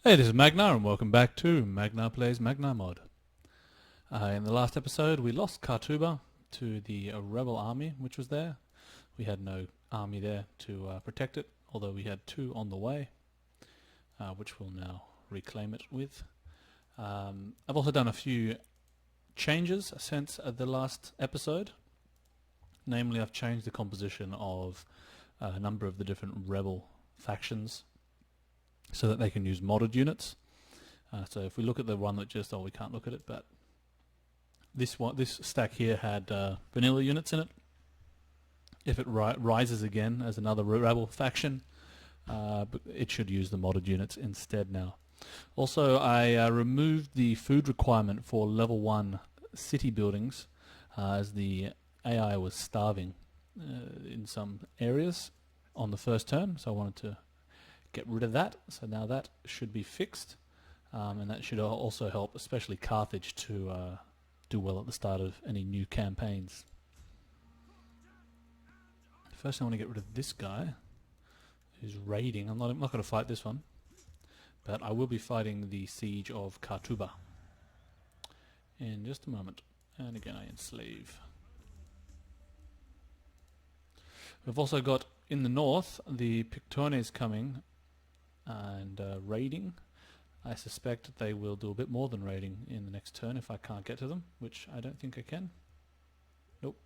Hey, this is Magnar and welcome back to Magnar Plays Magnar Mod. In the last episode we lost Kartuba to the rebel army which was there. We had no army there to protect it, although we had two on the way, which we'll now reclaim it with. I've also done a few changes since the last episode. Namely, I've changed the composition of a number of the different rebel factions so that they can use modded units. So if we look at the one that just, we can't look at it, but this stack here had vanilla units in it. If it rises again as another rebel faction, but it should use the modded units instead now. Also, I removed the food requirement for level 1 city buildings as the AI was starving in some areas on the first turn, so I wanted to get rid of that. So now that should be fixed, and that should also help, especially Carthage, to do well at the start of any new campaigns. First I want to get rid of this guy who's raiding. I'm not going to fight this one, but I will be fighting the siege of Kartuba in just a moment. And again I enslave. We've also got in the north the Pictones coming and raiding. I suspect they will do a bit more than raiding in the next turn if I can't get to them, which I don't think I can. Nope.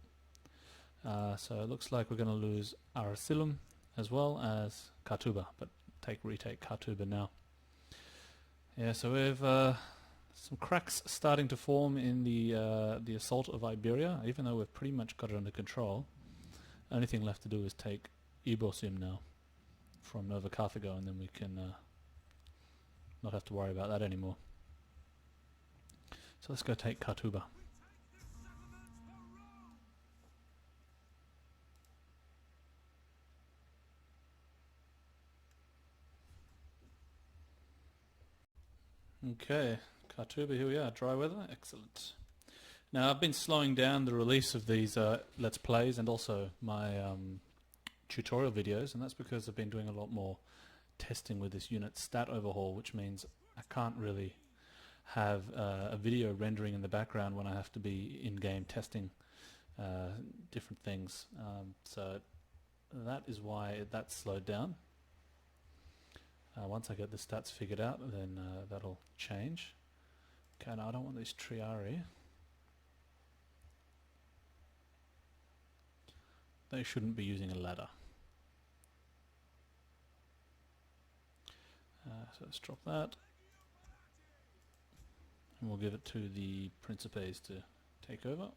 So it looks like we're going to lose Arasilum as well as Kartuba, but retake Kartuba now. Yeah, so we've some cracks starting to form in the assault of Iberia, even though we've pretty much got it under control. Only thing left to do is take Ibosim now from Nova Carthago, and then we can not have to worry about that anymore. So let's go take Kartuba. Okay, Kartuba, here we are. Dry weather, excellent. Now I've been slowing down the release of these Let's Plays and also my tutorial videos, and that's because I've been doing a lot more testing with this unit stat overhaul, which means I can't really have a video rendering in the background when I have to be in-game testing different things. So that is why that's slowed down. Once I get the stats figured out, then that'll change. Okay, now I don't want these Triari. They shouldn't be using a ladder. So let's drop that. And we'll give it to the Principes to take over.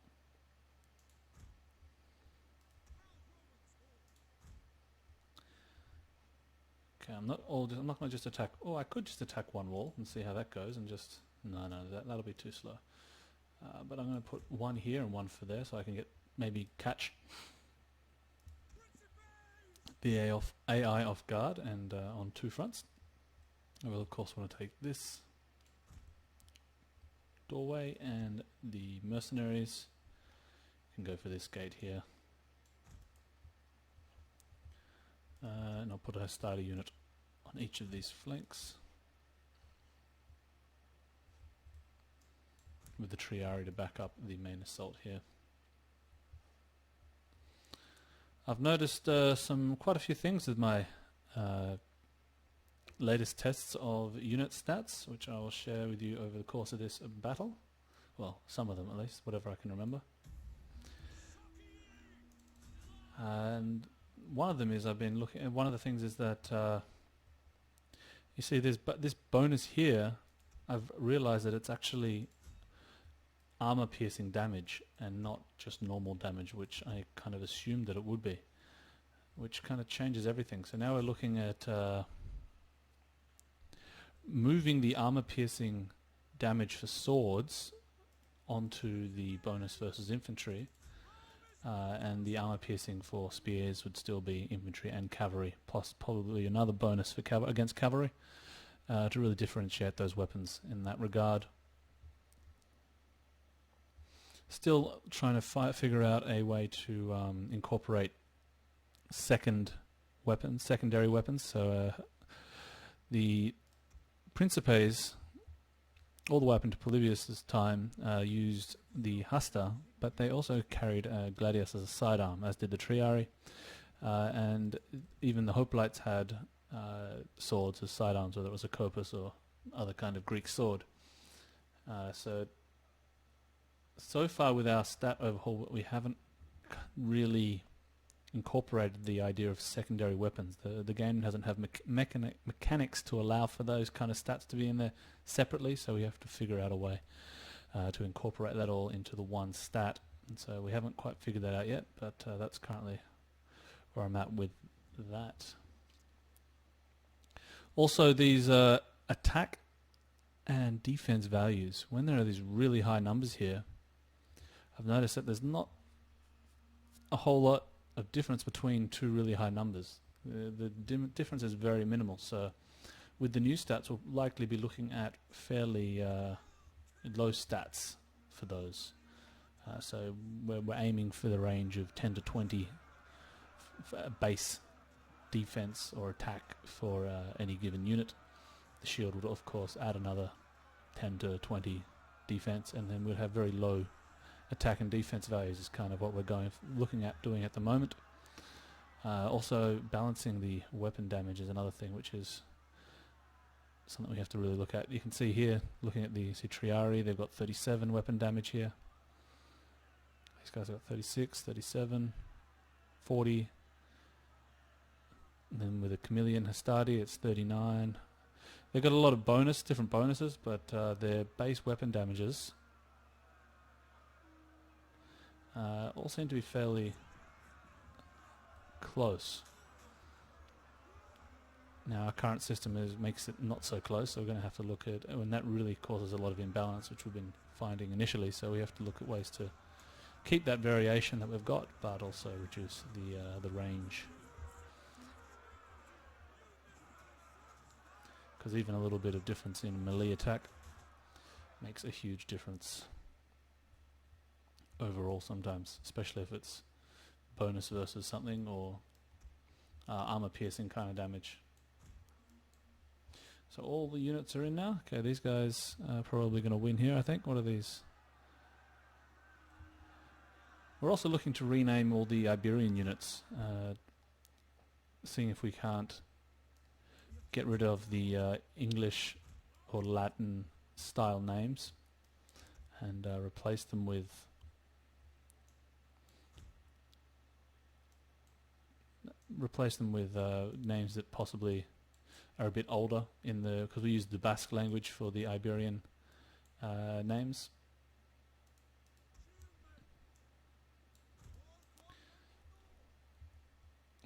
Okay, I'm not going to just attack. Oh, I could just attack one wall and see how that goes, and just no, that'll be too slow. But I'm going to put one here and one for there, so I can maybe catch the AI off guard and on two fronts. I will of course want to take this doorway, and the mercenaries can go for this gate here. And I'll put a starter unit on each of these flanks with the Triari to back up the main assault here. I've noticed quite a few things with my latest tests of unit stats, which I will share with you over the course of this battle. Well, some of them at least, whatever I can remember. And one of them is I've been looking at, one of the things is that you see this bonus here, I've realized that it's actually armor piercing damage and not just normal damage, which I kind of assumed that it would be, which kind of changes everything. So now we're looking at moving the armor piercing damage for swords onto the bonus versus infantry, and the armor piercing for spears would still be infantry and cavalry, plus probably another bonus for against cavalry, to really differentiate those weapons in that regard. Still trying to figure out a way to incorporate secondary weapons. So the Principes, all the way up into Polybius' time, used the hasta, but they also carried gladius as a sidearm, as did the triarii, and even the hoplites had swords as sidearms, whether it was a kopus or other kind of Greek sword. So far with our stat overhaul, we haven't really incorporated the idea of secondary weapons. The game doesn't have mechanics to allow for those kind of stats to be in there separately, so we have to figure out a way to incorporate that all into the one stat. And so we haven't quite figured that out yet, but that's currently where I'm at with that. Also, these attack and defense values, when there are these really high numbers here, I've noticed that there's not a whole lot of difference between two really high numbers. The difference is very minimal, so with the new stats we'll likely be looking at fairly low stats for those. So we're aiming for the range of 10 to 20 base defense or attack for any given unit. The shield would of course add another 10 to 20 defense, and then we'd have very low attack and defense values is kind of what we're looking at doing at the moment. Also balancing the weapon damage is another thing, which is something we have to really look at. You can see here, looking at the triarii, they've got 37 weapon damage here. These guys have got 36, 37, 40. And then with a chameleon hastati, it's 39. They've got a lot of different bonuses, but their base weapon damages all seem to be fairly close. Now our current system makes it not so close, so we're going to have to look at, and that really causes a lot of imbalance, which we've been finding initially, so we have to look at ways to keep that variation that we've got, but also reduce the range. Because even a little bit of difference in melee attack makes a huge difference overall sometimes, especially if it's bonus versus something or armor piercing kind of damage. So all the units are in now. Okay, these guys are probably going to win here, I think. What are these? We're also looking to rename all the Iberian units, seeing if we can't get rid of the English or Latin style names and replace them with names that possibly are a bit older, because we use the Basque language for the Iberian names.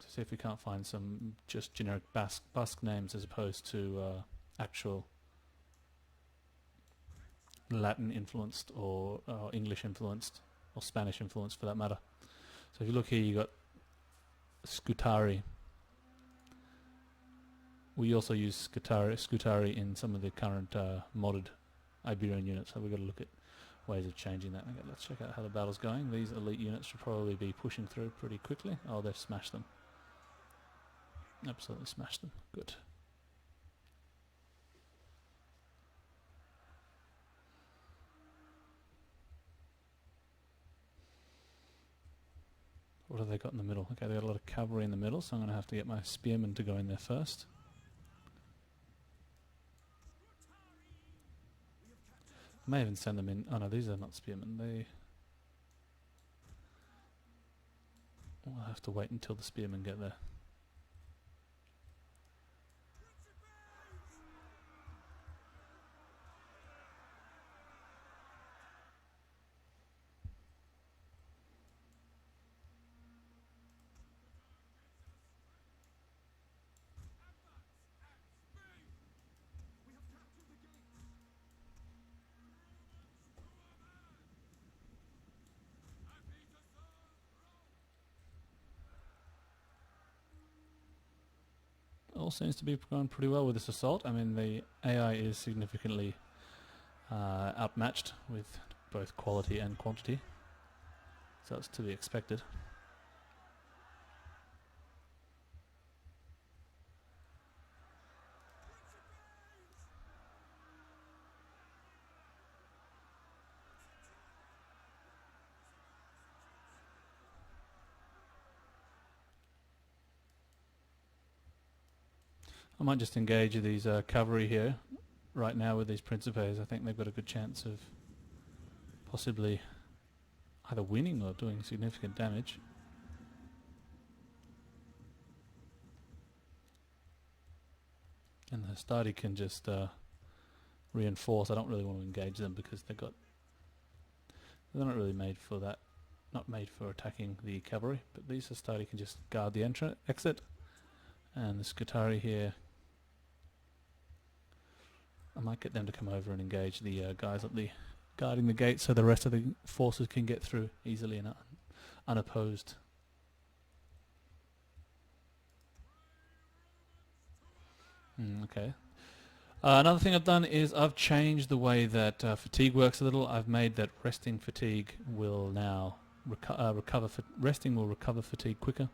So see if we can't find some just generic Basque names as opposed to actual Latin influenced or English influenced or Spanish influenced for that matter. So if you look here, you got Scutari. We also use Scutari in some of the current modded Iberian units, so we've got to look at ways of changing that. Okay, let's check out how the battle's going. These elite units should probably be pushing through pretty quickly. Oh, they've smashed them. Absolutely smashed them. Good. What have they got in the middle? Okay, they've got a lot of cavalry in the middle, so I'm going to have to get my spearmen to go in there first. I may even send them in. Oh no, these are not spearmen. We'll have to wait until the spearmen get there. All seems to be going pretty well with this assault. I mean, the AI is significantly outmatched with both quality and quantity, so it's to be expected. I might just engage these cavalry here right now with these Principes. I think they've got a good chance of possibly either winning or doing significant damage. And the Hastati can just reinforce. I don't really want to engage them because they're not really made for that. Not made for attacking the cavalry, but these Hastati can just guard the exit. And the Scutari here, I might get them to come over and engage the guys at the guarding the gate so the rest of the forces can get through easily and unopposed. Okay. Another thing I've done is I've changed the way that fatigue works a little. I've made that resting fatigue will now recover. Resting will recover fatigue quicker.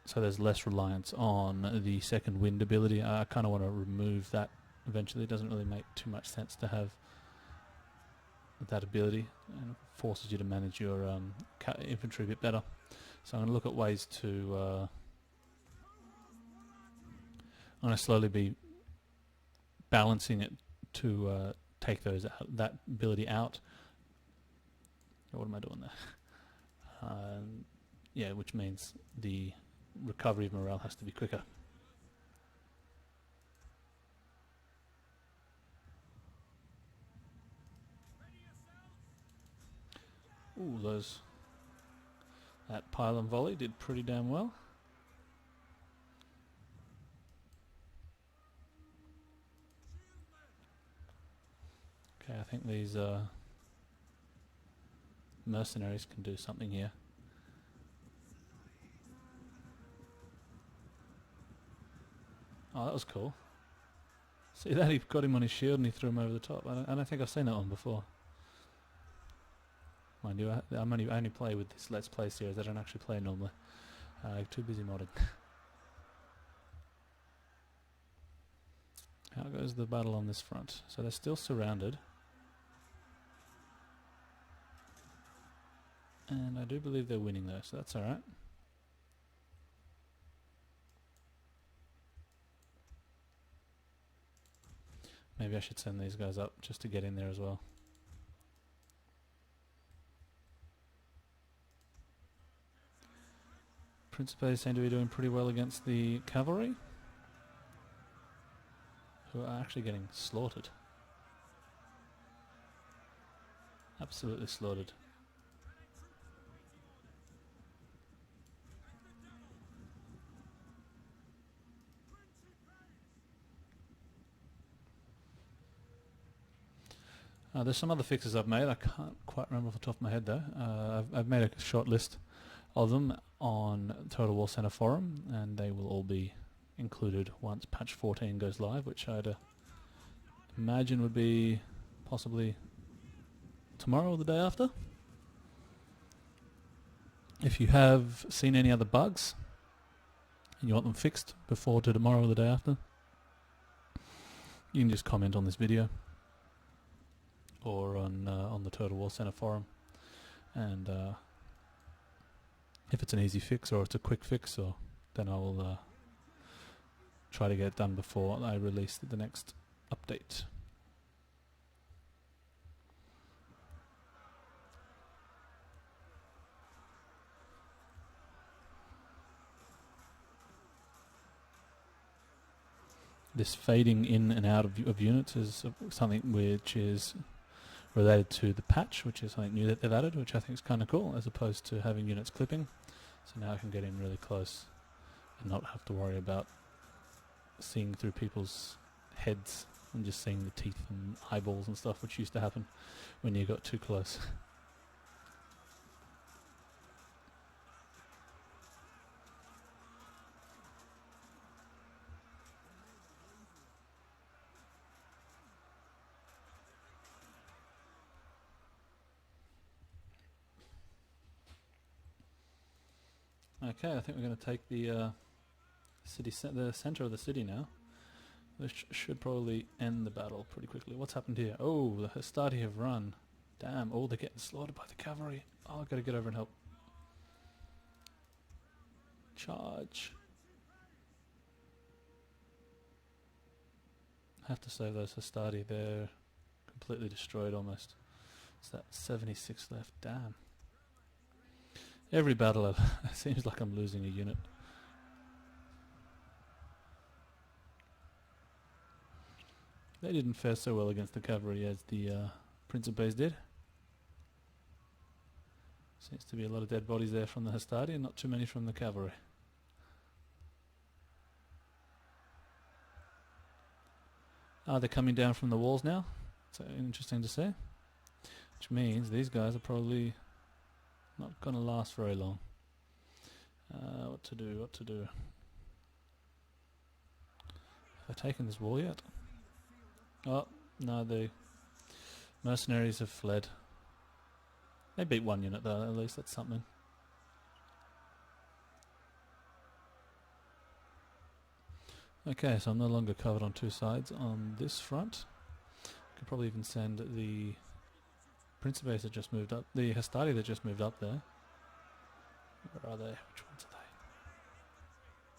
So there's less reliance on the second wind ability. I kind of want to remove that eventually. It doesn't really make too much sense to have that ability, and it forces you to manage your infantry a bit better. So I'm going to look at ways to I'm going to slowly be balancing it to take that ability out. What am I doing there? Yeah, which means the recovery of morale has to be quicker. Ooh, that pylon volley did pretty damn well. Okay, I think these mercenaries can do something here. Oh, that was cool. See that? He got him on his shield and he threw him over the top. I don't think I've seen that one before. Mind you, I only play with this Let's Play series. I don't actually play normally. I'm too busy modding. How goes the battle on this front? So they're still surrounded. And I do believe they're winning though, so that's alright. Maybe I should send these guys up just to get in there as well. Principes seem to be doing pretty well against the cavalry, who are actually getting slaughtered. Absolutely slaughtered. There's some other fixes I've made. I can't quite remember off the top of my head though. I've made a short list of them on Total War Center forum, and they will all be included once patch 14 goes live, which I'd imagine would be possibly tomorrow or the day after. If you have seen any other bugs and you want them fixed before to tomorrow or the day after, you can just comment on this video or on the Total War Center forum, and if it's an easy fix or it's a quick fix, then I will try to get it done before I release the next update. This fading in and out of units is something which is related to the patch, which is something new that they've added, which I think is kind of cool, as opposed to having units clipping. So now I can get in really close and not have to worry about seeing through people's heads and just seeing the teeth and eyeballs and stuff, which used to happen when you got too close. Okay, I think we're going to take the the center of the city now. This should probably end the battle pretty quickly. What's happened here? Oh, the Hastati have run. Damn, oh, they're getting slaughtered by the cavalry. Oh, I've got to get over and help. Charge. Have to save those Hastati. They're completely destroyed almost. It's that 76 left. Damn. Every battle it seems like I'm losing a unit. They didn't fare so well against the cavalry as the Principes did. Seems to be a lot of dead bodies there from the Hastati and not too many from the cavalry. They're coming down from the walls now. So interesting to see. Which means these guys are probably not going to last very long. What to do, what to do. Have I taken this wall yet? Oh, no, the mercenaries have fled. They beat one unit though, at least that's something. Okay, so I'm no longer covered on two sides on this front. Could probably even send the Principes that just moved up, the Hastati that just moved up there. Where are they? Which ones are they?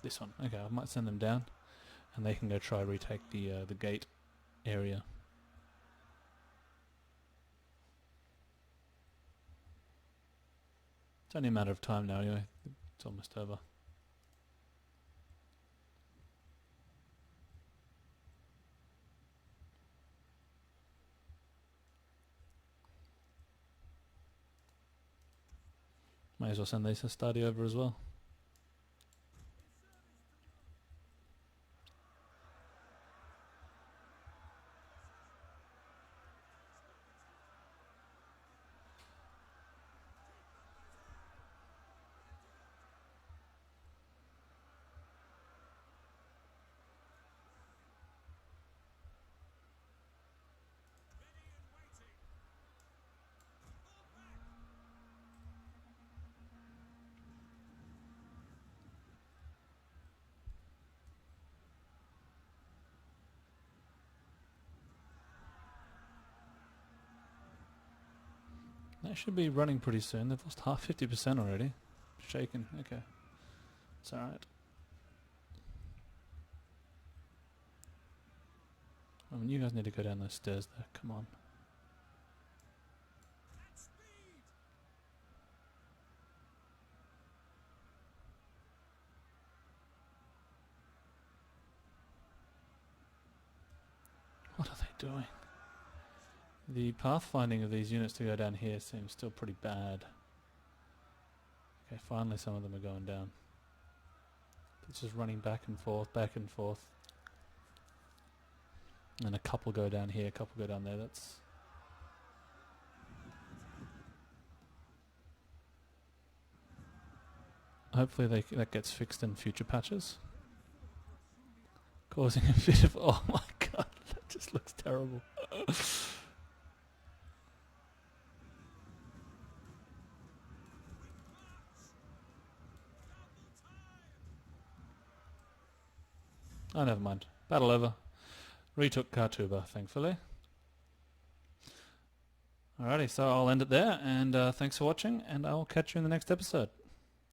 This one. Okay, I might send them down, and they can go try retake the gate area. It's only a matter of time now anyway. It's almost over. Might as well send these Hastati over as well. They should be running pretty soon. They've lost 50% already. Shaken. Okay. It's alright. I mean, you guys need to go down those stairs there. Come on. What are they doing? The pathfinding of these units to go down here seems still pretty bad. Okay, finally some of them are going down. It's just running back and forth, back and forth. And a couple go down here, a couple go down there. That's... Hopefully that gets fixed in future patches. Causing a bit of... Oh my god, that just looks terrible. Oh, never mind. Battle over. Retook Kartuba, thankfully. Alrighty, so I'll end it there, and thanks for watching, and I'll catch you in the next episode.